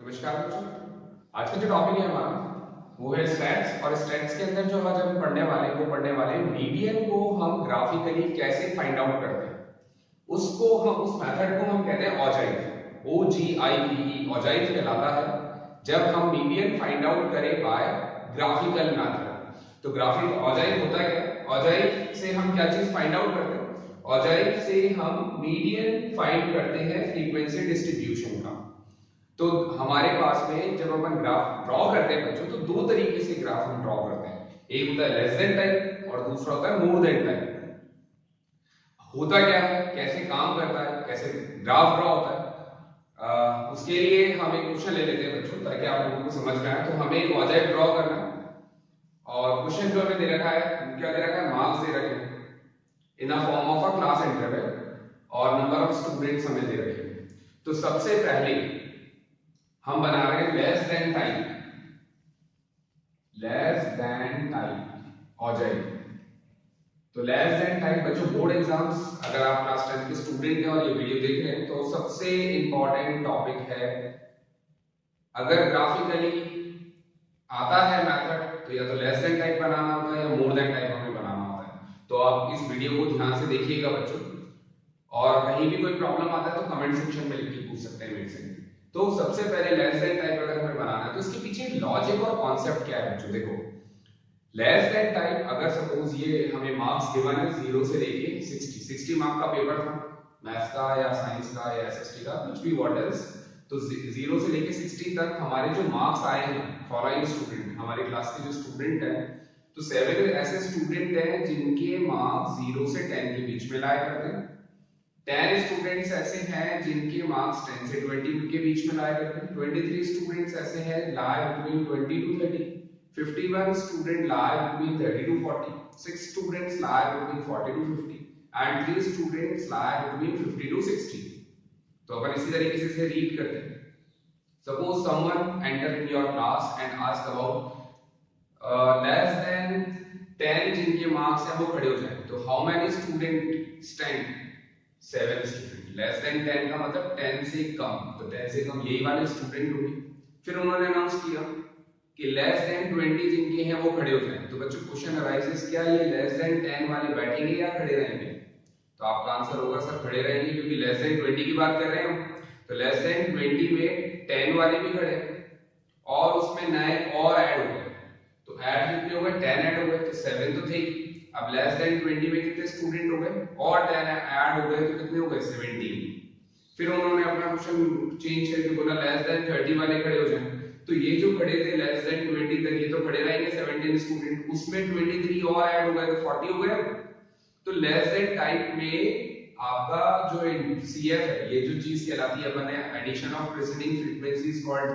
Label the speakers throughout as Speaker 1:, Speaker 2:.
Speaker 1: नमस्कार बच्चों। आज का जो टॉपिक है हमारा वो है स्टैट्स। और स्टैट्स के अंदर जो आज हम पढ़ने वाले हैं वो पढ़ने वाले हैं मीडियन को हम ग्राफिकली कैसे फाइंड आउट करते हैं। उसको हम उस मेथड को हम कहते हैं ऑजाइव, OGIVE। ऑजाइव कहलाता है जब हम मीडियन फाइंड आउट करें बाय ग्राफिकल मेथड। तो ग्राफिक ऑजाइव होता है क्या? ऑजाइव से हम क्या चीज फाइंड आउट करते हैं? ऑजाइव से हम मीडियन फाइंड करते हैं फ्रीक्वेंसी डिस्ट्रीब्यूशन का। तो हमारे पास में जब अपन ग्राफ ड्रॉ करते हैं बच्चों, तो दो तरीके से ग्राफ हम ड्रॉ करते हैं। एक होता है लेस देन टाइप और दूसरा होता है मोर देन टाइप। होता क्या है, कैसे काम करता है, कैसे ग्राफ ड्रॉ होता है, उसके लिए हम एक क्वेश्चन ले लेते हैं बच्चों, ताकि आप लोगों को समझ में आए। तो हमें एक ऑब्जेक्ट ड्रॉ करना है और क्वेश्चन जो हमें दे रखा है, क्या दे रखा है, मार्क्स दे रखे हैं in a form of a class interval और नंबर ऑफ स्टूडेंट्स हमें दे रखे हैं। तो सबसे पहले हम बना रहे हैं लेस देन टाइप ऑब्जेक्ट। तो लेस देन टाइप बच्चों, बोर्ड एग्जाम्स अगर आप क्लास 10 के स्टूडेंट हैं और ये वीडियो देख रहे हैं तो सबसे इंपॉर्टेंट टॉपिक है। अगर ग्राफिकली आता है मेथड तो या तो लेस देन टाइप बनाना होता है या मोर देन टाइप हमें बनाना होता है। तो आप इस वीडियो को ध्यान से देखिएगा बच्चों, और कहीं भी कोई प्रॉब्लम आता है तो कमेंट सेक्शन में लिख के पूछ सकते हैं मेरे से। तो सबसे पहले लेस देन टाइप अगर हमें बनाना है तो इसके पीछे लॉजिक और कॉन्सेप्ट क्या है बच्चों, देखो। लेस देन टाइप, अगर सपोज ये हमें मार्क्स गिवन है 0 से लेके 60 मार्क का पेपर था, मैथ्स का या साइंस का या SST का, कुछ भी व्हाट एल्स। तो 0 से लेके 60 तक हमारे जो मार्क्स आए हैं फॉलोइंग स्टूडेंट, हमारी क्लास के जो स्टूडेंट हैं, तो 7 ऐसे स्टूडेंट हैं जिनके मार्क्स 0 से 10 के बीच में लाया करते हैं। 10 स्टूडेंट्स ऐसे हैं जिनके मार्क्स 10 से 20 के बीच में लाया करते हैं। 23 स्टूडेंट्स ऐसे हैं lie between 20 to 30। 51 student lie between 30 to 40। 6 students lie between 40 to 50 and 3 students lie between 50 to 60। तो अपन इसी तरीके से इसे रीड करते हैं। Suppose someone enter in your class and ask about less than 10 जिनके मार्क्स हैं वो खड़े हो जाएं, तो how many student stand? 7 student. Less than 10 का मतलब 10 से कम, तो 10 से कम यही वाले स्टूडेंट होंगे। फिर उन्होंने अनाउंस किया कि लेस देन 20 जिनके हैं वो खड़े हो जाएं। तो बच्चों क्वेश्चन अराइजेस, क्या ये लेस देन 10 वाले बैठेंगे या खड़े रहेंगे? तो आपका आंसर होगा सर खड़े रहेंगे, क्योंकि लेस देन 20 की बात कर रहे हैं हम। तो लेस देन 20 में 10 वाले भी खड़े और उसमें नए और ऐड हो गए। तो ऐड कितने हो गए? 10 ऐड हो गए, तो 7 तो थे ही। अब लेस देन 20 में कितने स्टूडेंट हो गए और 10 ऐड हो गए, तो कितने हो गए? 17। फिर उन्होंने अपना क्वेश्चन चेंज करके बोला लेस देन 30 वाले खड़े हो जाएं। तो ये जो खड़े थे लेस देन 20 तक, ये तो खड़े रहेंगे 17 स्टूडेंट, उसमें 23 और ऐड हो गए तो 40 हो गए। तो लेस देन टाइप में आपका जो CF है, ये जो चीज कहलाती है, अपन ने addition of preceding frequencies called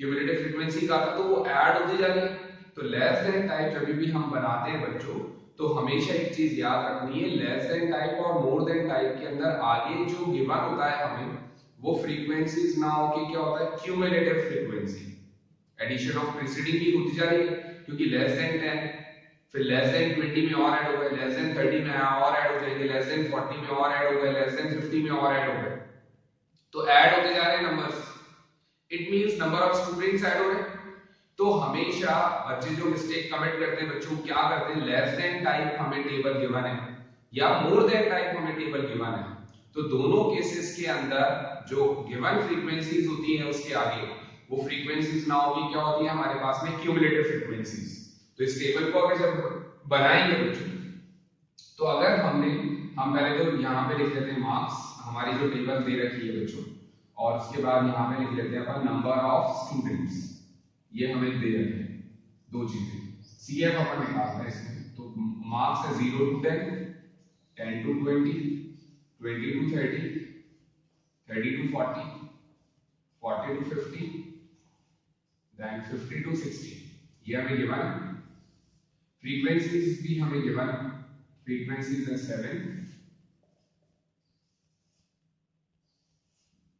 Speaker 1: cumulative frequency का था, तो वो ऐड होती जा रही है। तो लेस देन टाइप जब भी हम बनाते हैं बच्चों, तो हमेशा एक चीज याद रखनी है, लेस देन टाइप और मोर देन टाइप के अंदर आगे जो गिवन होता है हमें, वो फ्रीक्वेंसीज ना होके क्या होता है? Cumulative frequency. Addition of preceding भी होती जा रही है, क्योंकि लेस देन 10, फिर लेस देन 20 में और ऐड हो गए, लेस देन 30 में और ऐड हो जाएंगे, लेस देन 40 में और ऐड हो गए, लेस देन 50 में और ऐड हो गए। तो ऐड होते जा रहे हैं numbers, it means number of students add हो रहे हैं। तो हमेशा बच्चे जो मिस्टेक कमिट करते हैं बच्चों, क्या करते हैं? लेस देन टाइप हमें टेबल गिवन है या मोर देन टाइप हमें टेबल गिवन है, तो दोनों केसेस के अंदर जो गिवन फ्रीक्वेंसीज होती है उसके आगे वो फ्रीक्वेंसीज ना होगी, क्या होती है हमारे पास में? Cumulative frequencies. तो इस टेबल को अगर जब बनाएंगे बच्चों, तो अगर हम पहले तो यहाँ पे लिख लेते हैं मार्क्स, हमारी जो टेबल दे रखी है बच्चों, और उसके बाद यहाँ पे लिख लेते हैं अपन नंबर ऑफ स्टूडेंट्स। ये हमें दे रखे हैं दो चीजें, CF अपन निकालना है इसमें। तो मार्क्स है 0 to 10, 10 to 20, 20 to 30, 30 to 40, 40 to 50, then 50 to 60। ये हमें गिवन है। फ्रीक्वेंसीज भी हमें गिवन है, फ्रीक्वेंसीज है 7,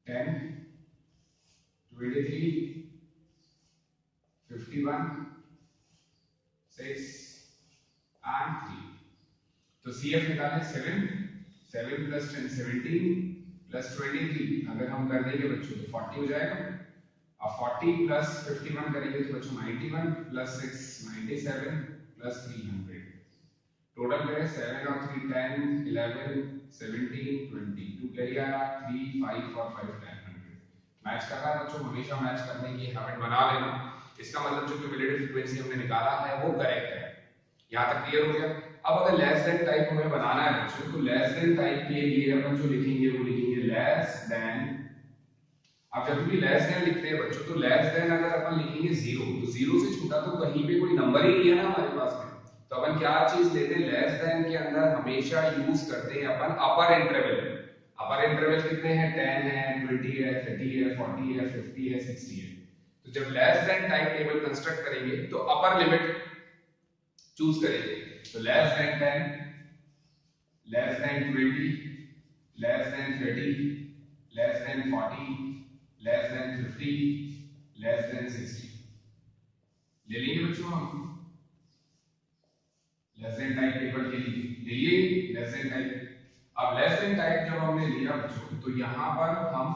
Speaker 1: 10, 23, 51, 6 and 3। तो CF निकालने 7, 7 plus 10 17 plus 23, अगर हम कर देंगे बच्चों तो 40 हो जाएगा। अब 40 प्लस 51 करेंगे तो बच्चों 91 प्लस 6 97 प्लस 300 टोटल करें 7 और 3 10 11 17 20 टू कैरी आया 3 5 और 5 10 100 मैच कर रहा है बच्चों हमेशा मैच करने की हैबिट बना लेना इसका मतलब जो क्यूमुलेटिव फ्रीक्वेंसी हमने निकाला है वो करेक्ट है यहाँ तक क्लियर हो गया अब अगर लेस देन टाइप हमें बनाना है बच्चों तो लेस देन टाइप के लिए अपन जो लिखेंगे वो लिखेंगे लेस देन अब जब भी लेस देन लिखते हैं बच्चों तो लेस देन अगर अपन लिखेंगे जीरो तो जीरो से छोटा तो कहीं पे कोई नंबर ही नहीं है ना हमारे पास में तो अपन क्या चीज लेते हैं लेस देन के अंदर हमेशा यूज करते हैं अपन अपर इंटरवल कितने हैं 10 है 20 है 30 है 40 है 50 है 60 है तो जब less than type table construct करेंगे तो अपर लिमिट चूज करेंगे तो less than 10 less than 20 less than 30 less than 40 less than 50 less than 60 ले लेंगे बच्चों हम लेस देन टाइप टेबल के लिए ले लिए लेस देन टाइप अब लेस देन टाइप जब हमने लिया बच्चों तो यहां पर हम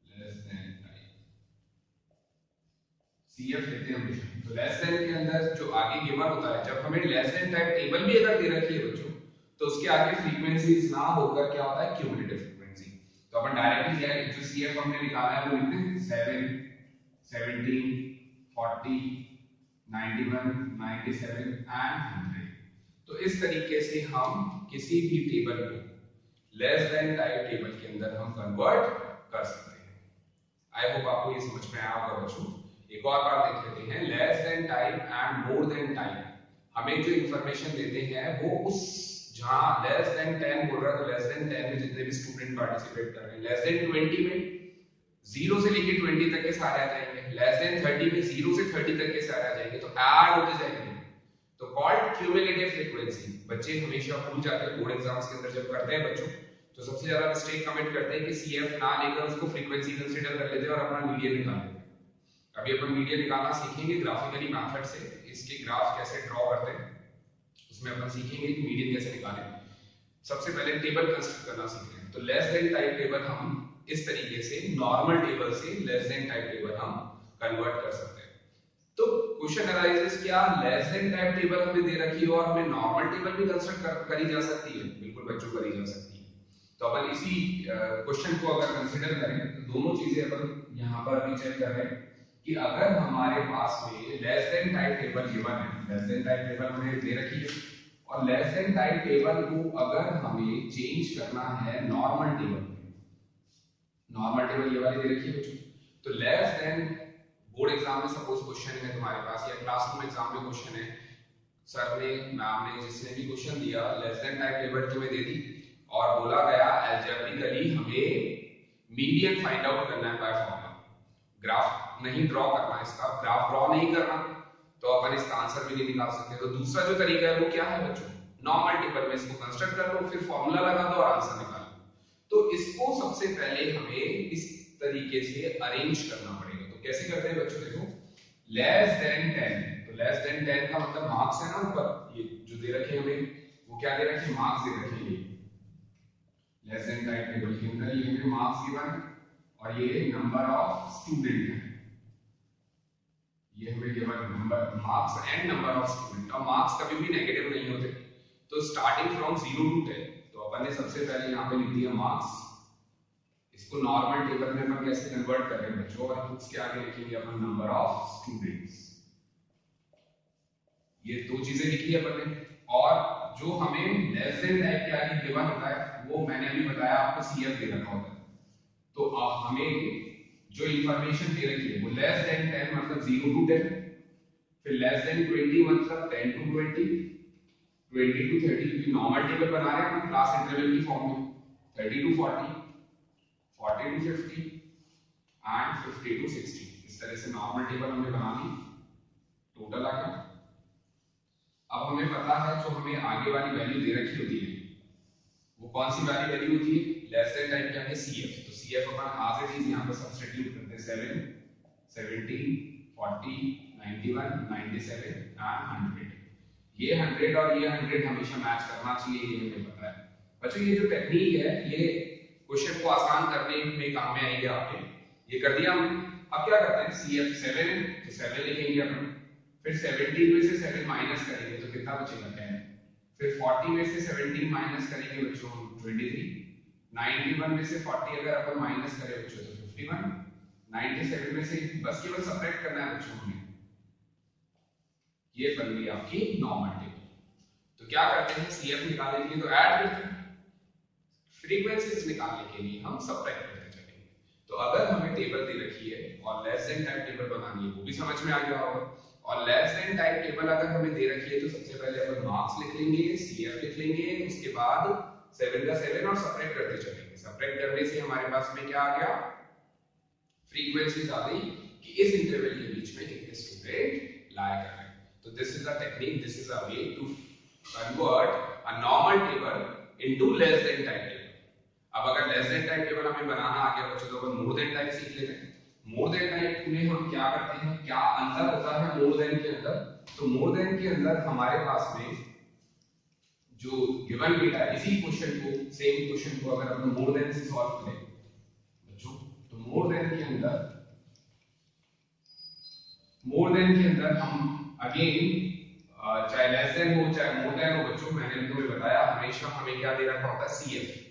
Speaker 1: लेस देन टाइप सीएफ लेते हैं हमेशा तो लेस देन के अंदर जो आगे गिवन होता है जब हमें लेस देन टाइप टेबल भी अगर दे रखी है बच्चों तो उसके आगे फ्रीक्वेंसीज ना होकर क्या होता है क्यूमुलेटिव फ्रीक्वेंसी तो अपन डायरेक्टली जो सीएफ हमने निकाला है वो लिखते हैं 7 17 40 91 97 एंड 100 तो इस तरीके से हम किसी भी टेबल को लेस देन टाइप टेबल के अंदर हम कन्वर्ट कर सकते हैं आई होप आपको ये समझ में आया होगा बच्चों एक और बार देख लेते हैं less than type and more than type हमें जो इंफॉर्मेशन देते हैं वो उस जहां लेस देन 10 बोल रहा है तो लेस देन 10 में जितने भी स्टूडेंट पार्टिसिपेट कर रहे हैं लेस देन 20 में 0 से लेके 20 तक के सारे आ जाएंगे लेस देन 30 में 0 से 30 तक के सारे आ जाएंगे तो ऐड होते जाएंगे तो कॉल्ड क्यूमुलेटिव फ्रीक्वेंसी बच्चे हमेशा भूल जाते हैं बोर्ड एग्जाम्स के अंदर जब करते हैं बच्चों तो सबसे ज्यादा मिस्टेक कमिट करते हैं कि सीएफ ना लेकर उसको फ्रीक्वेंसी कंसीडर कर लेते हैं और अपना मीडियन निकाल लेते हैं अभी अपन मीडियन निकालना सीखेंगे ग्राफिकली मेथड से इसके ग्राफ कैसे ड्रॉ करते हैं उसमें अपन सीखेंगे कि मीडियन कैसे निकालें सबसे पहले टेबल कंस्ट्रक्ट करना सीखते हैं तो लेस देन टाइप टेबल हम इस तरीके से नॉर्मल टेबल से लेस देन टाइप टेबल हम कन्वर्ट कर सकते हैं तो क्वेश्चन अराइजेस क्या लेस देन टाइप टेबल हमें दे रखी है और हमें नॉर्मल टेबल भी कंस्ट्रक्ट करी जा सकती है बिल्कुल बच्चों करी जा सकती है तो अपन इसी क्वेश्चन को अगर कंसीडर करें तो दोनों चीजें अपन यहां पर भी चेक कर रहे हैं कि अगर हमारे पास में less than type table given है लेस देन टाइप टेबल हमें दे रखी है और लेस देन टाइप टेबल को अगर हमें चेंज करना है नॉर्मल टेबल में नॉर्मल टेबल ये वाली दे रखी है बच्चों तो लेस देन बोर्ड एग्जाम में सपोज क्वेश्चन है तुम्हारे पास या क्लासरूम एग्जाम में क्वेश्चन है सर ने मैम ने जिसने भी क्वेश्चन दिया लेस देन टाइप टेबल तुम्हें दे दी और बोला गया अलजेब्रिकली हमें मीडियन फाइंड आउट करना है बाय फॉर्मूला ग्राफ नहीं ड्रॉ करना इसका ग्राफ ड्रॉ नहीं करना तो अपन इसका आंसर भी नहीं निकाल सकते तो दूसरा जो तरीका है वो क्या है बच्चों नॉर्मल टेबल में इसको कंस्ट्रक्ट कर लो फिर फॉर्मूला लगा दो और आंसर निकाल लो तो इसको सबसे पहले हमें इस तरीके से अरेंज करना पड़ेगा तो कैसे करते हैं बच्चों देखो लेस देन 10 तो लेस देन 10 का मतलब मार्क्स है ना ऊपर ये जो दे रखे हैं हमें वो क्या दे रखे हैं मार्क्स दे रखे हैं लेस देन टाइप टेबल के अंदर ये हमें मार्क्स गिवन है और ये नंबर ऑफ स्टूडेंट है ये हमें given number marks and number of student अब मार्क्स कभी भी नेगेटिव नहीं होते तो स्टार्टिंग फ्रॉम 0 टू 10 तो अपन ने सबसे पहले यहाँ पे लिख दिया मार्क्स इसको नॉर्मल टेबल में अपन कैसे कन्वर्ट कर रहे हैं बच्चों और उसके आगे लिखेंगे अपन नंबर ऑफ स्टूडेंट्स ये दो चीजें लिखी है अपन ने और जो हमें लेस देन टाइप के आगे गिवन होता है वो मैंने अभी बताया आपको सीएफ दे रखा होता है तो अब हमें जो इंफॉर्मेशन दे रखी है वो लेस देन 10 मतलब 0 टू 10 फिर लेस देन 20 मतलब 10 टू 20 20 टू 30 क्योंकि नॉर्मल टेबल बना रहे हैं हम क्लास इंटरवल की फॉर्म में 30 टू 40 40 टू 50 एंड 50 टू 60 इस तरह से नॉर्मल टेबल हमने बना ली टोटल आ गया अब हमें पता है जो हमें आगे वाली वैल्यू दे रखी होती है वो कौन सी वाली वैल्यू होती है लेस देन टाइप क्या है सीएफ तो सीएफ अपन आज इट इज यहां पे सब्स्टिट्यूट करते हैं 7 17 40 91 97 एंड 100 ये 100 और ये 100 हमेशा मैच करना चाहिए ये हमें पता है बच्चों ये जो टेक्निक है ये क्वेश्चन को आसान करने में काम में आएगी आपके ये कर दिया हमने। अब क्या करते हैं, सी एफ 7 है तो 7 लिखेंगे अपन, फिर 17 में से 7 माइनस करेंगे तो कितना बचेगा 10, फिर 40 में से 17 माइनस करेंगे बच्चों हम 23, 91 में से 40 अगर अपन माइनस करें बच्चों तो 51, 97 में से बस केवल सब्ट्रैक्ट करना है बच्चों हमें। ये बन गई आपकी नॉर्मल टेबल। तो क्या करते हैं, सीएफ निकालने के लिए तो ऐड करते हैं, फ्रीक्वेंसीज निकालने के लिए हम सब्ट्रैक्ट करते चलेंगे। तो अगर हमें टेबल दे रखी है और लेस देन टाइप टेबल बनानी है, वो भी समझ में आ गया होगा। और लेस देन टाइप टेबल अगर हमें दे रखी है तो सबसे पहले अपन मार्क्स लिख लेंगे, सीएफ लिख लेंगे, उसके बाद 7 का 7 और सब्ट्रैक्ट करते चलेंगे। सब्ट्रैक्ट करने से हमारे पास में क्या आ गया, फ्रीक्वेंसीज आ गई कि इस इंटरवल के बीच में कितने स्टूडेंट लाया कर रहे हैं। तो this is a technique, this is a way to convert a normal table into less than type table. अब अगर लेस देन टाइप टेबल हमें बनाना आ गया बच्चों तो अपन मोर देन टाइप सीख लेते हैं। मोर देन टाइप में हम क्या करते हैं, क्या अंतर होता है मोर देन के अंदर। तो मोर देन के अंदर हमारे पास में जो गिवन डेटा है, इसी क्वेश्चन को, सेम क्वेश्चन को अगर अपन मोर देन से सॉल्व करें बच्चों, तो मोर देन के अंदर, मोर देन के अंदर हम अगेन चाहे लेस देन हो चाहे मोर देन हो बच्चों, मैंने तुम्हें बताया हमेशा हमें क्या दे रखा होता है, सीएफ।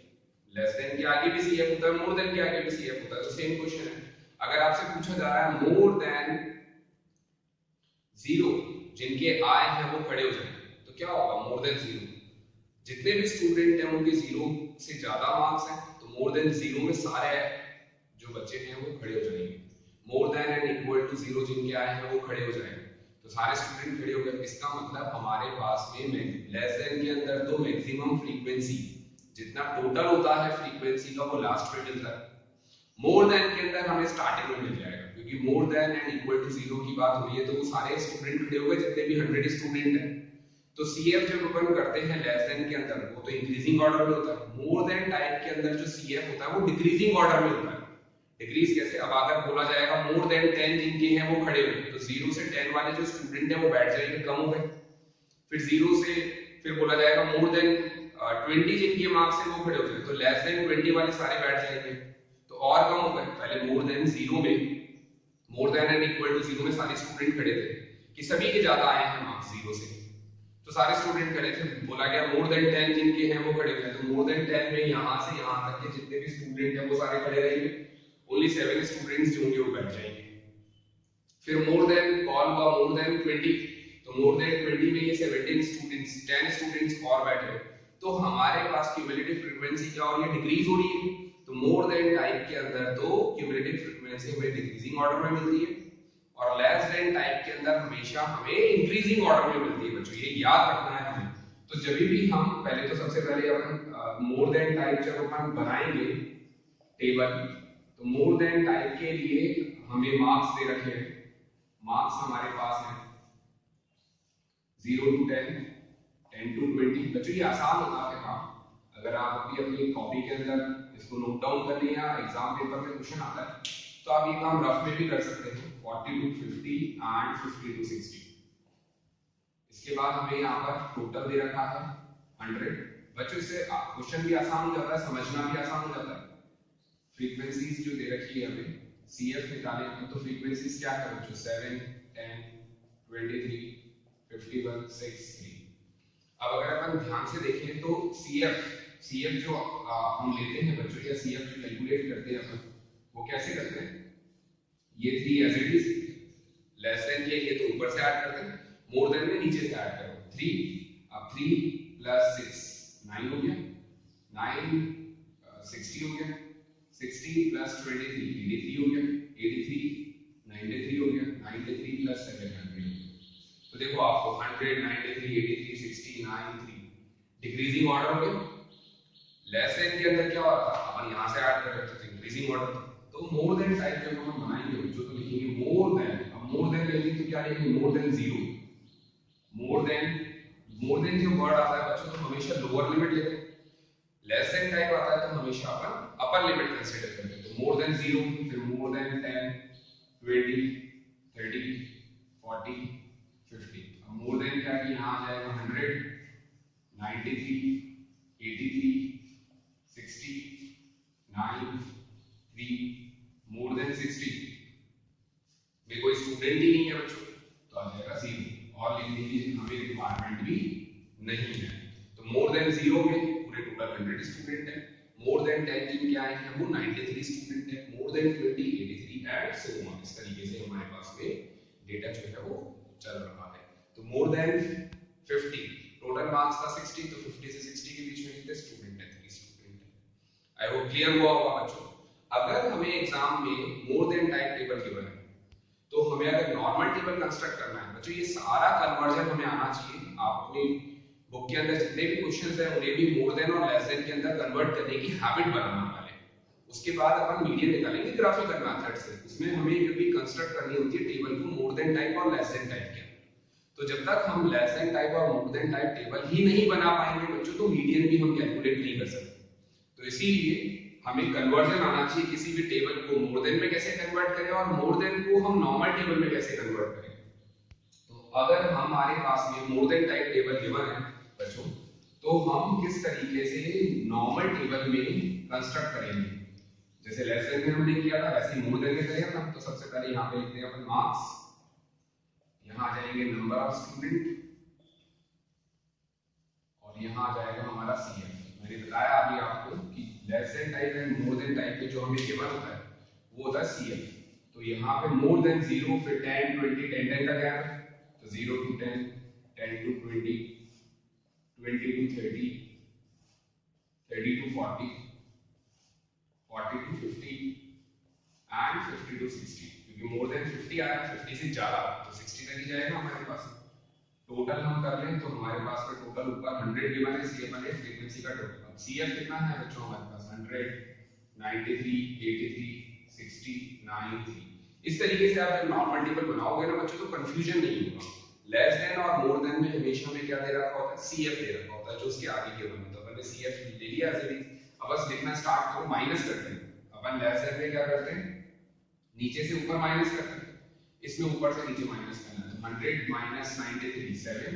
Speaker 1: लेस देन के आगे भी सीएफ होता है, मोर देन के आगे भी सीएफ होता है। तो सेम क्वेश्चन है, अगर आपसे पूछा जा रहा है मोर देन 0 जिनके आए हैं वो खड़े हो जाएं, तो क्या होगा, मोर देन 0 जितने भी स्टूडेंट हैं उनके 0 से ज्यादा मार्क्स हैं तो मोर देन 0 में सारे जो बच्चे हैं वो खड़े हो जाएंगे। More than and equal to 0 जिनके आए हैं वो खड़े हो जाएंगे, तो सारे स्टूडेंट खड़े हो गए। इसका मतलब हमारे पास में लेस देन के अंदर तो मैक्सिमम फ्रीक्वेंसी जितना टोटल होता है फ्रीक्वेंसी का वो लास्ट में मिलता है। मोर देन के अंदर हमें स्टार्टिंग में मिल जाएगा, क्योंकि more than and equal to 0 की बात हो रही है तो वो सारे स्टूडेंट खड़े हो गए जितने भी 100 स्टूडेंट हैं। तो सीएफ जब अपन करते हैं लेस देन के अंदर वो तो इंक्रीजिंग ऑर्डर में होता है। मोर देन टाइप के अंदर जो सीएफ होता है वो डिक्रीजिंग ऑर्डर में होता है। डिक्रीज कैसे, अब अगर बोला जाएगा मोर देन 10 जिनके हैं वो खड़े हुए, तो 0 से 10 वाले जो स्टूडेंट हैं वो बैठ जाएंगे, कम हो गए। फिर 0 से फिर बोला जाएगा मोर देन 20 जिनके मार्क्स हैं वो खड़े हो जाएंगे, तो लेस देन 20 वाले सारे बैठ जाएंगे, तो और कम हो गए। पहले मोर देन 0 में, more than and equal to 0 में सारे स्टूडेंट खड़े थे कि सभी के ज्यादा आए हैं मार्क्स 0 से, तो सारे स्टूडेंट खड़े थे। बोला गया मोर देन 10 जिनके हैं वो खड़े हुए हैं, तो मोर देन 10 में यहां से यहां तक के जितने भी स्टूडेंट हैं वो सारे खड़े रहेंगे, ओनली 7 स्टूडेंट्स जो होंगे वो बैठ जाएंगे। फिर मोर देन कॉल हुआ मोर देन 20, तो मोर देन 20 में ये 17 स्टूडेंट्स, 10 स्टूडेंट्स और बैठ गए, तो हमारे पास क्यूमुलेटिव फ्रीक्वेंसी क्या हो रही है, डिक्रीज हो रही है। तो मोर देन टाइप के अंदर तो क्यूमुलेटिव फ्रीक्वेंसी हमें डिक्रीजिंग ऑर्डर में मिलती है, और लेस देन टाइप के अंदर हमेशा हमें इंक्रीजिंग ऑर्डर में मिलती है बच्चों, ये याद रखना है हमें। तो जब भी हम पहले तो सबसे पहले अपन मोर देन टाइप जब अपन बनाएंगे टेबल, तो मोर देन टाइप के लिए हमें मार्क्स दे रखे हैं। मार्क्स हमारे पास है 0 टू 10, 10 टू 20। बच्चों ये आसान होता है काम, अगर आप अभी अपनी कॉपी के अंदर इसको नोट डाउन कर लें या एग्जाम पेपर में क्वेश्चन आता है तो आप ये काम रफ में भी कर सकते हैं, 40 टू 50 एंड 50 टू 60। इसके बाद हमें यहाँ पर टोटल दे रखा है 100। बच्चों इससे क्वेश्चन भी आसान हो जाता है, समझना भी आसान हो जाता है। फ्रीक्वेंसीज जो दे रखी है हमें, सीएफ निकाले हम, तो फ्रीक्वेंसीज क्या है बच्चों, 7, 10, 23, 51, 6, 3। अब अगर अपन ध्यान से देखें तो सीएफ, सीएफ जो हम लेते हैं बच्चों, या सीएफ जो कैलकुलेट करते हैं अपन, वो कैसे करते हैं, ये 3 as it is, less than के लिए तो ऊपर से ऐड करते हैं, मोर देन में नीचे से ऐड करो 3। अब 3 प्लस 6 9 हो गया, 9 60 हो गया, 60 प्लस 23 83 हो गया, 83 93 हो गया, 93 प्लस 7 100 हो गया। तो देखो आपको 100 93 83 60 93 डिक्रीजिंग ऑर्डर हो गया। लेस देन के अंदर क्या हुआ था, अपन यहां से ऐड कर रहे थे तो इंक्रीजिंग ऑर्डर था। तो मोर देन टाइप जब हम बनाएंगे बच्चों तो लिखेंगे मोर देन, अब मोर देन लेंगे तो क्या लिखेंगे, मोर than 0। More than, more than जो वर्ड आता है बच्चों तो हमेशा लोअर लिमिट लेते हैं, लेस देन टाइप आता है तो हमेशा अपन अपर लिमिट कंसीडर करते हैं। तो मोर देन 0, फिर मोर देन 10, 20, 30, 40, 50। अब मोर देन क्या कि यहां आ जाएगा 100, 93, 83, 60, 9, 3, मोर देन 60 में कोई स्टूडेंट ही नहीं है बच्चों, तो आ जाएगा 0 और लिखने की हमें रिक्वायरमेंट भी नहीं है। तो मोर देन 0 में पूरे टोटल 100 स्टूडेंट है, मोर देन 10 की क्या है वो 93 स्टूडेंट है, more than 20 83 and so on. इस तरीके से हमारे पास में डेटा जो है वो चल रहा है। तो मोर देन 50 टोटल मार्क्स था 60, तो 50 से 60 के बीच में कितने स्टूडेंट है, 3 स्टूडेंट है। आई होप क्लियर हुआ होगा बच्चों। अगर हमें एग्जाम में more than type table given है, तो हमें अगर नॉर्मल टेबल कंस्ट्रक्ट करना है बच्चों, ये सारा कन्वर्जन हमें आना चाहिए। आप अपनी बुक के अंदर जितने भी क्वेश्चंस हैं उन्हें भी मोर देन और लेस देन के अंदर कन्वर्ट करने की हैबिट बनाना पहले। उसके बाद अपन मीडियन निकालेंगे ग्राफिकल मेथड से। उसमें हमें क्योंकि कंस्ट्रक्ट करनी होती है टेबल को मोर देन टाइप और लेस देन टाइप के। तो जब तक हम लेस देन टाइप और मोर देन टाइप टेबल ही नहीं बना पाएंगे बच्चों, तो मीडियन भी हम कैलकुलेट नहीं कर सकते। तो इसीलिए हमें कन्वर्जन आना चाहिए, किसी भी टेबल को मोर देन में कैसे कन्वर्ट करें और मोर देन को हम नॉर्मल टेबल में कैसे कन्वर्ट करें। तो अगर हमारे पास में more than type table given है बच्चों, तो हम किस तरीके से नॉर्मल टेबल में कंस्ट्रक्ट करेंगे। जैसे लेस देन में हमने किया था वैसे ही मोर देन में करेंगे ना। तो सबसे पहले यहाँ पे लिखते हैं अपन मार्क्स, यहाँ आ जाएंगे नंबर ऑफ स्टूडेंट और यहाँ आ जाएगा हमारा सीएफ। मैंने बताया अभी आपको कि less than type and more than type में जो हमें गिवन होता है वो होता है सीएफ। तो यहाँ पे मोर देन 0 फिर 10 20 10 10 का गैप है, तो 0 to 10 10 to 20 20 to 30 30 to 40 40 to 50 and 50 to 60। क्योंकि मोर देन 50 आया 50 से ज्यादा तो 60 तक ही जाएगा हमारे पास। टोटल हम कर लें तो हमारे पास में टोटल ऊपर 100 गिवन है, सीएफ है फ्रीक्वेंसी का टोटल। सीएफ कितना है बच्चों हमारे पास 100 93 83 60 93। इस तरीके से आप जब नॉर्मल टेबल बनाओगे ना बच्चों तो कंफ्यूजन नहीं होगा। लेस देन और मोर देन में हमेशा में क्या दे रखा होता है, सीएफ दे रखा होता है जो उसके आगे गिवन है। तो अपन ने सीएफ ले लिया एज इट इज। अब बस लिखना स्टार्ट करो, माइनस करते हैं। अपन लेस देन में क्या करते हैं, नीचे से ऊपर माइनस करते हैं, इसमें ऊपर से नीचे माइनस करना है। 100 minus 93 7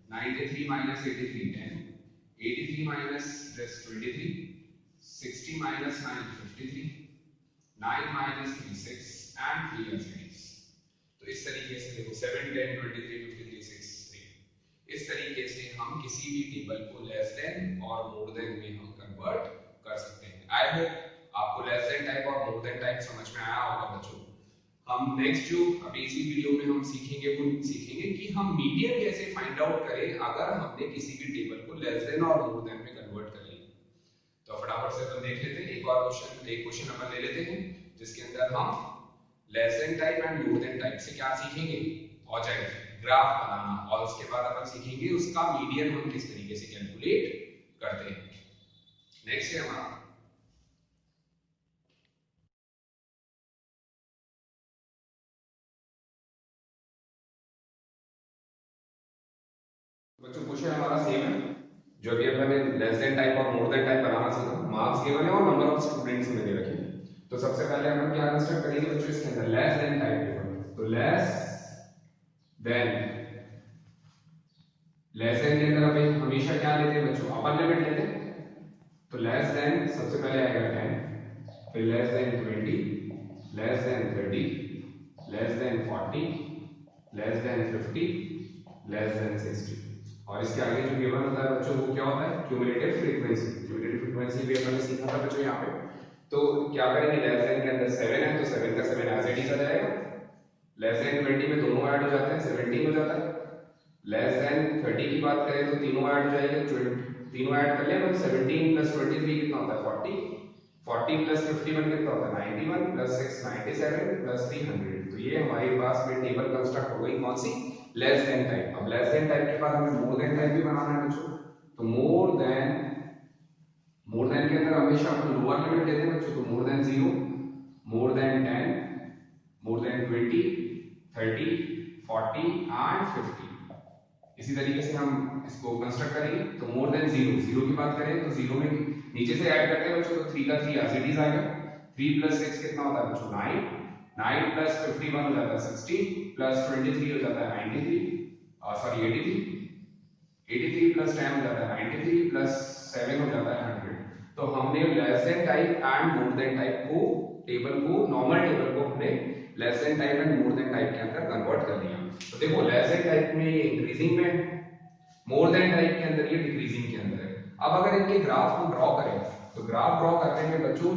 Speaker 1: 93 minus 83 10 83 minus 23 60 minus 9 53 9 minus 3 6 and 3 as it is। तो इस तरीके से देखो 7 10 23 53 6 3। इस तरीके से हम किसी भी टेबल को लेस देन और मोर देन में हम कन्वर्ट कर सकते हैं। आई होप आपको लेस देन टाइप और मोर देन टाइप समझ में आया होगा बच्चों। हम नेक्स्ट जो अभी इसी वीडियो में हम सीखेंगे वो सीखेंगे कि हम मीडियन कैसे फाइंड आउट करें अगर हमने किसी भी टेबल को लेस देन और मोर देन में कन्वर्ट कर लिया। तो फटाफट से अपन देख लेते हैं एक और क्वेश्चन। एक क्वेश्चन अपन ले लेते हैं जिसके अंदर हम less than type and more than type से क्या सीखेंगे, ऑब्जेक्ट ग्राफ बनाना, और उसके बाद अपन सीखेंगे उसका मीडियन हम किस तरीके से कैलकुलेट करते हैं। नेक्स्ट है हमारा बच्चों क्वेश्चन हमारा सेम है जो भी अपन ने लेस देन टाइप और मोर देन टाइप बनाना सीखा। मार्क्स गिवन है और नंबर ऑफ स्टूडेंट्स मैंने रखे। तो सबसे पहले अपन क्या कंस्ट्रक्ट करेंगे बच्चों इसके अंदर लेस देन टाइप टेबल। तो लेस देन के अंदर अपन हमेशा क्या लेते हैं बच्चों, अपर लिमिट लेते हैं। तो लेस देन सबसे पहले आएगा 10, फिर less than 20, less than 30, less than 40, less than 50, less than 60। और इसके आगे जो गिवन होता है बच्चों वो क्या होता है, क्यूमुलेटिव फ्रीक्वेंसी। क्यूमुलेटिव फ्रीक्वेंसी भी हमने सीखा था बच्चों यहाँ पे। तो क्या करेंगे, लेस देन के अंदर 7 है तो 7 का 7 एज इट इज आ जाएगा। लेस देन 20 में दोनों ऐड हो जाते हैं 17 हो जाता है। लेस देन 30 की बात करें तो तीनों ऐड हो जाएंगे, तीनों ऐड कर लें तो 17 प्लस 23 कितना होता है 40, 40 प्लस 51 कितना होता है 91 प्लस 6 97 प्लस 300। तो ये हमारे पास में टेबल कंस्ट्रक्ट हो गई कौन सी, लेस देन टाइप। अब लेस देन टाइप के बाद हमें मोर देन टाइप भी बनाना है बच्चों। तो मोर देन के अंदर हमेशा अपन लोअर लिमिट लेते हैं बच्चों। तो मोर than 0, more than 10, more than 20 30 40 and 50। इसी तरीके से हम इसको कंस्ट्रक्ट करेंगे। तो मोर देन 0, 0 की बात करें तो 0 में नीचे से ऐड करते हैं बच्चों। तो 3 का 3 एज इट इज आ गया। 3 प्लस 6 कितना होता है बच्चों 9, 9 प्लस 51 हो जाता है 60 प्लस 23 हो जाता है 93 सॉरी 83, 83 प्लस 10 हो जाता है 93 प्लस 7 हो जाता है 100। तो हमने less than type and more than type को टेबल को, नॉर्मल टेबल को हमने less than type and more than type के अंदर कन्वर्ट कर दिया। तो देखो लेस देन टाइप में ये इंक्रीजिंग में, मोर देन टाइप के अंदर ये डिक्रीजिंग के अंदर है। अब अगर इनके ग्राफ को ड्रॉ करें तो ग्राफ ड्रॉ करने में बच्चों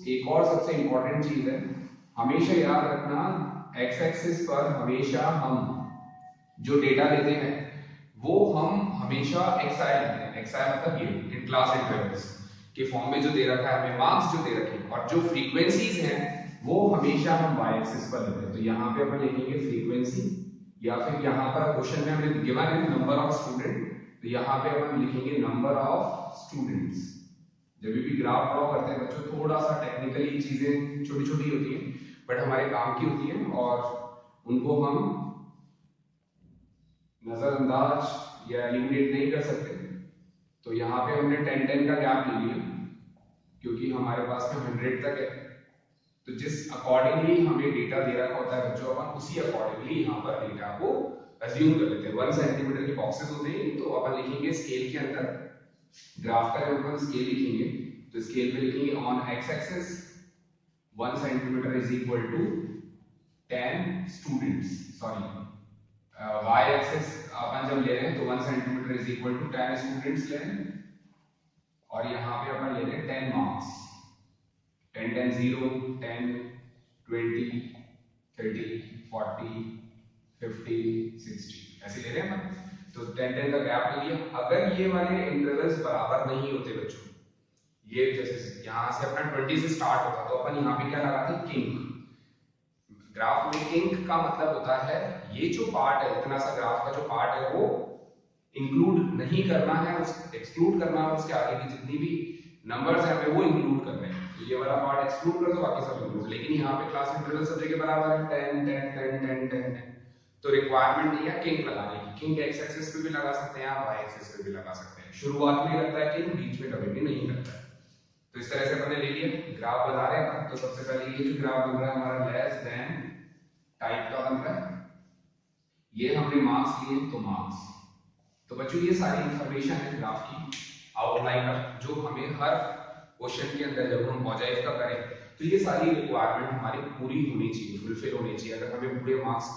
Speaker 1: एक और सबसे इंपॉर्टेंट चीज है, हमेशा याद रखना एक्स एक्सिस पर हमेशा हम जो डेटा लेते हैं वो हम हमेशा xi लेते हैं। xi मतलब ये इन क्लास इंटरवल्स के फॉर्म में जो दे रखा है हमें, मार्क्स जो दे रखे हैं, और जो फ्रीक्वेंसीज हैं वो हमेशा हम y एक्सिस पर लेते हैं। तो यहाँ पे अपन लिखेंगे फ्रीक्वेंसी, या फिर यहाँ पर क्वेश्चन में हमें गिवन है नंबर ऑफ स्टूडेंट, तो यहाँ पे अपन लिखेंगे नंबर ऑफ स्टूडेंट्स। जब भी ग्राफ ड्रॉ करते हैं बच्चों थोड़ा सा टेक्निकली चीजें छोटी छोटी होती हैं बट हमारे काम की होती है और उनको हम नजरअंदाज या एलिमिनेट नहीं कर सकते। तो यहाँ पे हमने 10-10 का गैप ले लिया क्योंकि हमारे पास में 100 तक है। तो जिस अकॉर्डिंगली हमें डेटा दे रखा होता है बच्चों, अपन उसी अकॉर्डिंगली यहाँ पर डेटा को अज्यूम कर लेते हैं। 1 सेंटीमीटर के बॉक्सेस होते हैं तो अपन लिखेंगे स्केल के अंदर, ग्राफ का जब अपन स्केल लिखेंगे तो स्केल पे लिखेंगे on X axis 1 centimetre is equal to 10 students, sorry y axis अपन जब ले रहे हैं तो 1 centimetre is equal to 10 students ले रहे हैं और यहाँ पे अपन ले रहे हैं 10 मार्क्स, 10 10 0 10 20 30 40 50 60 ऐसे ले रहे हैं अपन। तो 10 10 का गैप ले लिया। अगर ये वाले इंटरवल्स बराबर नहीं होते बच्चों, ये जैसे यहाँ से अपना 20 से स्टार्ट होता तो अपन यहाँ पे क्या लगाते किंक। ग्राफ में किंक का मतलब होता है ये जो पार्ट है, इतना सा ग्राफ का जो पार्ट है वो इंक्लूड नहीं करना है, उस एक्सक्लूड करना है, उसके आगे की जितनी भी नंबर्स हैं हमें वो इंक्लूड करने हैं। तो ये वाला पार्ट एक्सक्लूड कर दो, बाकी सब इंक्लूड। लेकिन यहाँ पे क्लास इंटरवल सब जगह बराबर है 10 10 10 10 10 10। तो रिक्वायरमेंट नहीं है किंक लगाने की। किंक एक्स एक्सिस पे भी लगा सकते हैं आप, वाई एक्सिस पे भी लगा सकते हैं। शुरुआत में लगता है किंक, बीच में कभी भी नहीं लगता है। तो इस तरह से अपने ले लिया, ग्राफ बना रहे हैं। तो सबसे पहले ये जो ग्राफ बन रहा है हमारा लेस देन टाइप का बन रहा है, ये हमने मार्क्स लिए तो मार्क्स। तो बच्चों ये सारी इंफॉर्मेशन है ग्राफ की आउटलाइन जो हमें हर क्वेश्चन के अंदर जब हम ऑब्जेक्ट का करें तो ये सारी रिक्वायरमेंट हमारी पूरी होनी चाहिए, फुलफिल होनी चाहिए अगर हमें पूरे मार्क्स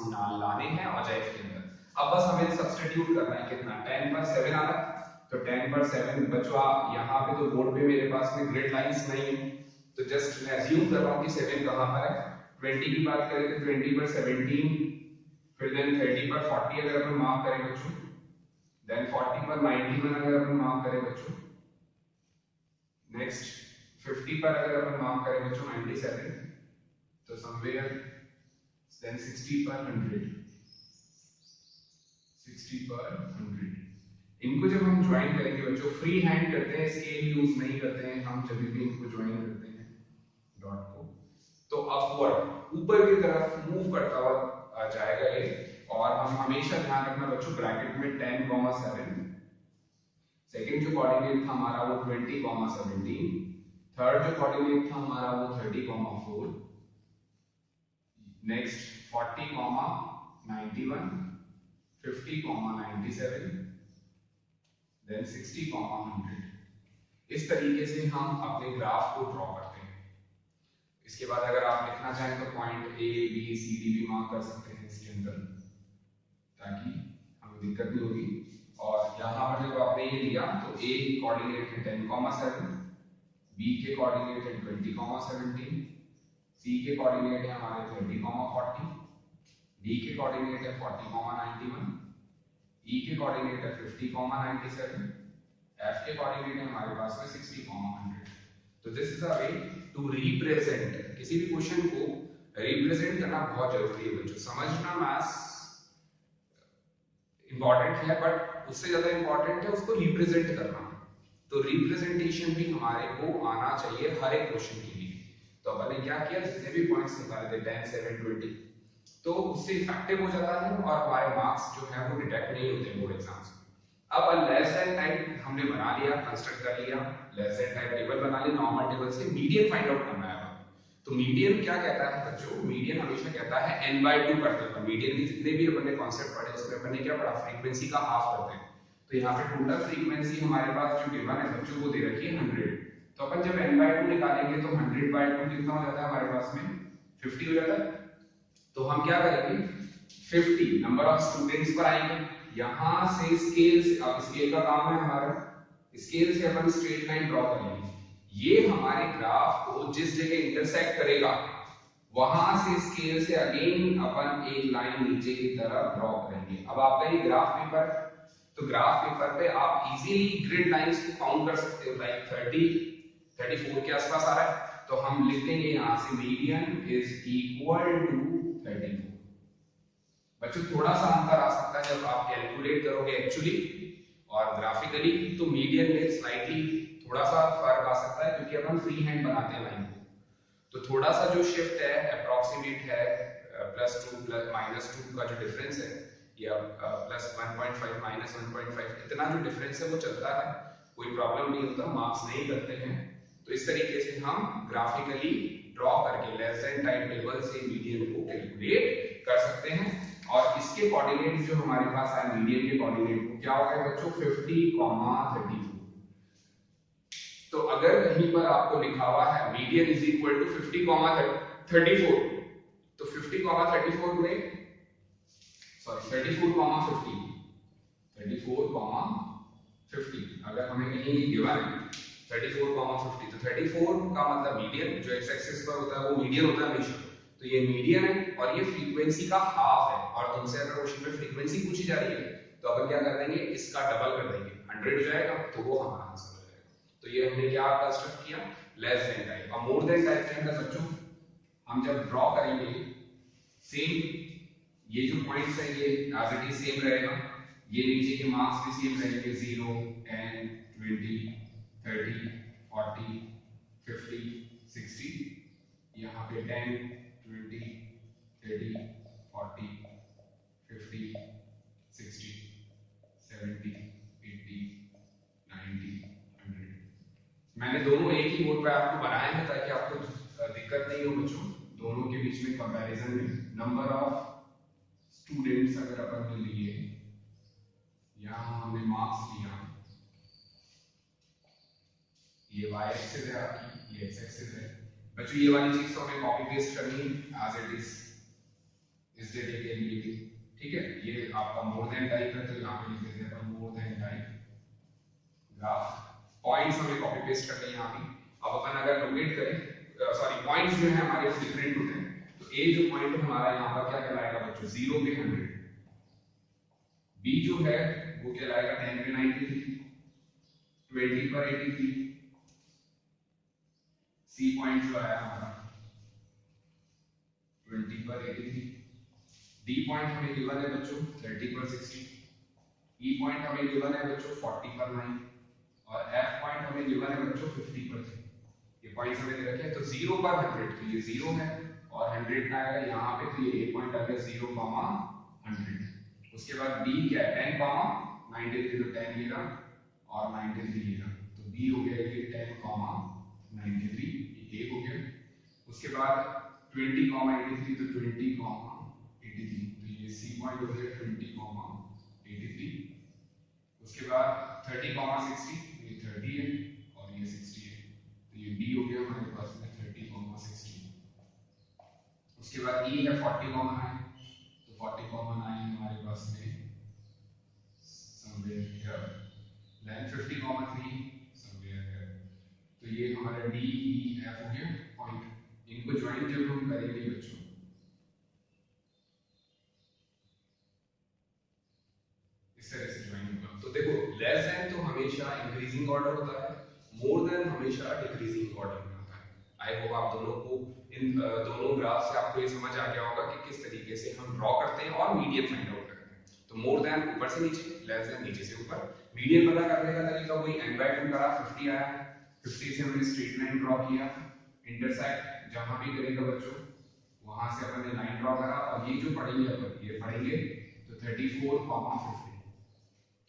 Speaker 1: लाने हैं ऑब्जेक्ट के अंदर। अब बस हमें सब्स्टिट्यूट करना है कितना, 10 पर 7 आ रहा है तो 10 पर 7 बच्चों यहाँ पे तो बोर्ड पे मेरे पास में ग्रेड लाइंस नहीं है तो जस्ट मैं अज्यूम कर रहा हूँ कि 7 कहाँ पर है। 20 की बात करें तो 20 पर 17, फिर देन 30 पर 40 अगर अपन मार्क करें बच्चों, देन 40 पर 91 अगर अपन मार्क करें बच्चों, नेक्स्ट 50 पर अगर अपन मार्क करें बच्चों 97, तो समवेयर देन 60 पर 100, 60 पर 100। इनको जब हम ज्वाइन करेंगे बच्चों, फ्री हैंड करते हैं, स्केल यूज नहीं करते हैं हम, जब भी इनको ज्वाइन करते हैं डॉट को तो अपवर्ड ऊपर की तरफ मूव करता हुआ जाएगा ये। और हम हमेशा ध्यान रखना बच्चों ब्रैकेट में 10,7, सेकंड जो कोऑर्डिनेट था हमारा वो 20,17, थर्ड जो कोऑर्डिनेट था हमारा वो 30,4, नेक्स्ट 40,91, 50,97, देन 60,100। इस तरीके से हम अपने ग्राफ को ड्रॉ करते हैं। इसके बाद अगर आप लिखना चाहें तो point A B C D भी मार्क कर सकते हैं इसके अंदर ताकि हमें दिक्कत नहीं होगी। और यहाँ पर जब आपने ये लिया तो ए कोऑर्डिनेट है 10,7, बी के कोऑर्डिनेट है 20,17, सी के कोऑर्डिनेट है हमारे 30,40, डी के कोऑर्डिनेट है 40,91, ई के कोऑर्डिनेट है 50,97, एफ के कोऑर्डिनेट है हमारे पास में 60,100। तो this is a way to represent, किसी भी क्वेश्चन को रिप्रेजेंट करना बहुत जरूरी है बच्चों। समझना मैथ्स इंपॉर्टेंट है बट उससे ज्यादा इंपॉर्टेंट है उसको रिप्रेजेंट करना। तो रिप्रेजेंटेशन भी हमारे को आना चाहिए हर एक क्वेश्चन के लिए। तो अपन ने क्या किया, जितने भी पॉइंट्स निकाले थे 10 7 20, तो उससे इफेक्टिव हो जाता है और हमारे मार्क्स जो है वो डिटेक्ट नहीं होते बोर्ड एग्जाम्स में। अब लेस देन टाइप हमने बना लिया, कंस्ट्रक्ट कर लिया, लेस देन टाइप टेबल बना लिया, नॉर्मल टेबल से मीडियन फाइंड आउट करना है। तो मीडियन क्या कहता है बच्चों, मीडियन हमेशा कहता है n/2 करते हैं। मीडियन के जितने भी अपन ने कॉन्सेप्ट पढ़े उसमें अपन ने क्या पढ़ा, फ्रीक्वेंसी का हाफ करते हैं। तो यहाँ पे टोटल फ्रीक्वेंसी हमारे पास जो गिवन है बच्चों वो दे रखी है 100, तो अपन जब n/2 निकालेंगे तो 100/2 कितना हो जाता है हमारे पास में 50 हो जाता है। तो हम क्या करेंगे 50 नंबर ऑफ स्टूडेंट्स पर आएंगे, यहां से स्केल से, अब स्केल का काम है हमारा, स्केल से अपन स्ट्रेट लाइन ड्रॉ करेंगे, ये हमारे ग्राफ को जिस जगह इंटरसेक्ट करेगा वहां से स्केल से अगेन अपन एक लाइन नीचे की तरफ ड्रॉ करेंगे। अब आपका ये ग्राफ पेपर है, तो ग्राफ पेपर पे आप इजीली ग्रिड लाइंस को काउंट कर सकते हो, लाइक 34 के आसपास आ रहा है, तो हम लिख देंगे यहां से मीडियन इज इक्वल टू 34। बच्चों थोड़ा सा अंतर आ सकता है जब आप कैलकुलेट करोगे एक्चुअली और ग्राफिकली, तो मीडियन में स्लाइटली थोड़ा सा फर्क आ सकता है क्योंकि अपन फ्री हैंड बनाते हैं लाइन को, तो थोड़ा सा जो शिफ्ट है अप्रोक्सीमेट है +2 -2 का जो डिफरेंस है या +1.5 -1.5 इतना जो डिफरेंस है वो चलता है, कोई प्रॉब्लम नहीं होता, मार्क्स नहीं करते हैं। तो इस तरीके से हम ग्राफिकली ड्रॉ करके लेस देन टाइप टेबल से मीडियन को कैलकुलेट कर सकते हैं। और इसके कोऑर्डिनेट जो हमारे पास है मीडियन के कोऑर्डिनेट को क्या होगा बच्चों 50, 34। तो अगर कहीं पर आपको लिखा हुआ है मीडियन इज इक्वल टू 50, 34, तो 50, 34 में सॉरी 34, 50 अगर हमें कहीं गिवन है 34, 50, तो 34 का मतलब मीडियन जो एक्स एक्सिस पर होता है वो मीडियन होता है हमेशा, तो ये मीडियन है और ये फ्रीक्वेंसी का हाफ है। और तुमसे अगर क्वेश्चन में फ्रीक्वेंसी पूछी जा रही है तो अपन क्या कर देंगे इसका डबल कर देंगे, 100 हो जाएगा, तो वो हमारा आंसर हो जाएगा। तो ये हमने क्या कंस्ट्रक्ट किया लेस देन टाइप। और मोर देन टाइप के अंदर बच्चों हम जब ड्रॉ करेंगे सेम ये जो पॉइंट्स है ये एज इट इज सेम रहेगा, ये नीचे के मार्क्स भी सेम रहेंगे 0, 10, 20, 30, 40, 50, 60, यहाँ पे 10, 20, 30, 40, 50, 60, 70, 80, 90, 100। मैंने दोनों एक ही बोर्ड पे आपको बनाए हैं ताकि आपको दिक्कत नहीं हो बच्चों, दोनों के बीच में कंपैरिजन में। नंबर ऑफ स्टूडेंट्स अगर अपन ने लिए, यहाँ हमने मार्क्स लिया, ये y एक्सिस है आपकी, ये x एक्सिस है। बच्चों ये वाली चीज तो हमें कॉपी पेस्ट करनी है एज इट इज इस डेटे के लिए भी, ठीक है। ये आपका मोर देन टाइप है तो यहाँ पे लिख देते हैं मोर देन टाइप ग्राफ। पॉइंट्स हमें कॉपी पेस्ट करने यहाँ भी। अब अपन अगर लोकेट करें सॉरी पॉइंट्स जो है हमारे डिफरेंट होते हैं, तो ए जो पॉइंट हमारा यहाँ पर क्या कहलाएगा बच्चों 0 पे 100, बी जो है वो कहलाएगा 10 पे 93, 20 पर 83, सी पॉइंट जो आया हमारा 20 पर 83, डी पॉइंट हमें गिवन है बच्चों 30 पर 60, ई पॉइंट हमें गिवन है बच्चों 40 पर 9 और एफ पॉइंट हमें गिवन है बच्चों 50 पर 3। ये पॉइंट्स हमें दे रखे हैं। तो 0 पर 100 तो ये 0 है और 100 का आएगा यहाँ पे, तो ये ए पॉइंट आ गया 0, 100। उसके बाद बी क्या है 10, 93, तो 10 ये रहा और 93 ये रहा, तो बी हो गया ये 10, 93, ये ए हो गया। उसके बाद 20, 83, तो 20, 83, तो ये सी पॉइंट हो गया 20, 83। उसके बाद 30, 60, ये 30 है और ये 60 है, तो ये डी हो गया हमारे पास में 30, 60। उसके बाद ई है 40, 9, तो 40, 9 हमारे पास में somewhere here, then 50, 3 somewhere here. तो ये हमारा डी ई एफ हो गया पॉइंट। इनको ज्वाइन जब हम करेंगे बच्चों इस तरह से ज्वाइन होगा, तो देखो लेस देन तो हमेशा इंक्रीजिंग ऑर्डर होता है, मोर देन हमेशा डिक्रीजिंग ऑर्डर में होता है। आई होप आप दोनों को इन दोनों ग्राफ से आपको ये समझ आ गया होगा कि किस तरीके से हम ड्रॉ करते हैं और मीडियन फाइंड आउट करते हैं। तो मोर देन ऊपर से नीचे, लेस देन नीचे से ऊपर। मीडियन पता करने का तरीका वही n/2 करा, 50 आया, 50 से हमने स्ट्रेट लाइन ड्रॉ किया, इंटरसेक्ट जहां भी करेगा बच्चों वहां से अपन ने लाइन ड्रॉ करा, और ये जो पढ़ेंगे अपन ये पढ़ेंगे तो 34, 50,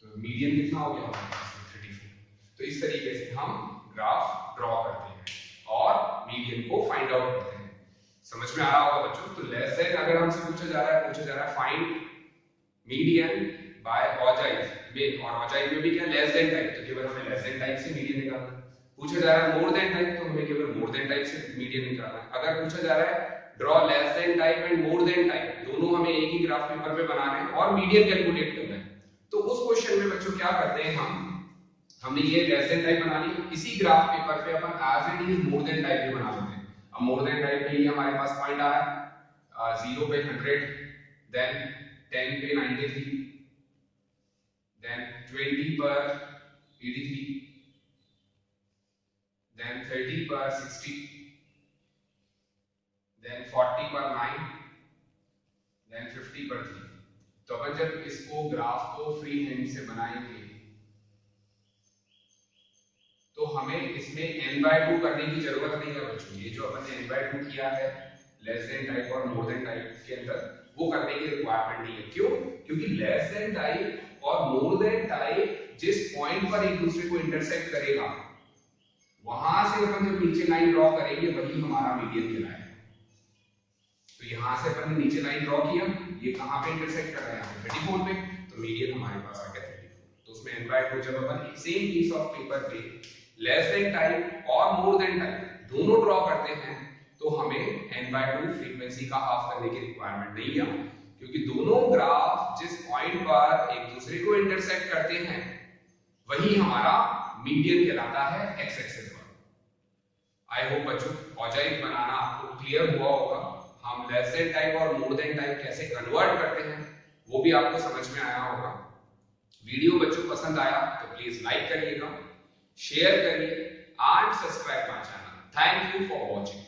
Speaker 1: तो मीडियन कितना हो गया हमारे पास में 34। तो इस तरीके से हम ग्राफ ड्रॉ करते हैं और मीडियन को फाइंड आउट करते हैं। समझ में आ रहा होगा बच्चों। तो लेस देन अगर हमसे पूछा जा रहा है फाइंड मीडियन बाय ऑजाइव में, और ऑजाइव में भी क्या लेस देन टाइप, तो केवल हमें लेस देन टाइप से मीडियन निकालना है। पूछा जा रहा है मोर देन टाइप, तो हमें केवल मोर देन टाइप से मीडियन निकालना है। अगर पूछा जा रहा है draw less than type and more than type, दोनों हमें एक ही ग्राफ पेपर पे बनाने हैं और मीडियन कैलकुलेट करना है, तो उस क्वेश्चन में बच्चों क्या करते हैं हमने ये लेस देन टाइप बना ली, इसी ग्राफ पेपर पे अपन as it is more than type भी बना लेते हैं। अब मोर देन टाइप के लिए हमारे पास पॉइंट आ रहा है 0 पे 100, देन 10 पे 93, देन 20 पर 83, देन 30 पर 60, देन 40 पर 9, देन 50 पर 3। तो अपन जब इसको ग्राफ को फ्री हैंड से बनाएंगे तो हमें इसमें n/2 करने की जरूरत नहीं है बच्चों। ये जो अपन ने n/2 किया है लेस देन टाइप और मोर देन टाइप के अंदर, वो करने की रिक्वायरमेंट नहीं है। क्यों? क्योंकि लेस देन टाइप और मोर देन टाइप जिस पॉइंट पर एक दूसरे को इंटरसेक्ट करेगा, वहां से अपन जब नीचे लाइन ड्रॉ करेंगे वही हमारा मीडियन कहलाएगा। तो यहां से अपन ने नीचे लाइन ड्रॉ किया, ये कहां पे इंटरसेक्ट कर रहा है? यहाँ पे 34 पे, तो मीडियन हमारे पास आ गया 34। तो उसमें n/2 जब अपन सेम पीस ऑफ पेपर पे लेस देन टाइप और मोर देन टाइप दोनों ड्रॉ करते हैं तो हमें n/2 फ्रीक्वेंसी का हाफ करने की रिक्वायरमेंट नहीं है, क्योंकि दोनों ग्राफ जिस पॉइंट पर एक दूसरे को इंटरसेक्ट करते हैं वही हमारा मीडियन कहलाता है x एक्सिस पर। आई होप बच्चों ऑजाइक बनाना आपको क्लियर हुआ होगा। हम लेस देन टाइप और मोर देन टाइप कैसे कन्वर्ट करते हैं वो भी आपको समझ में आया होगा। वीडियो बच्चों पसंद आया तो प्लीज लाइक करिएगा, शेयर करिए and subscribe my channel. Thank you for watching.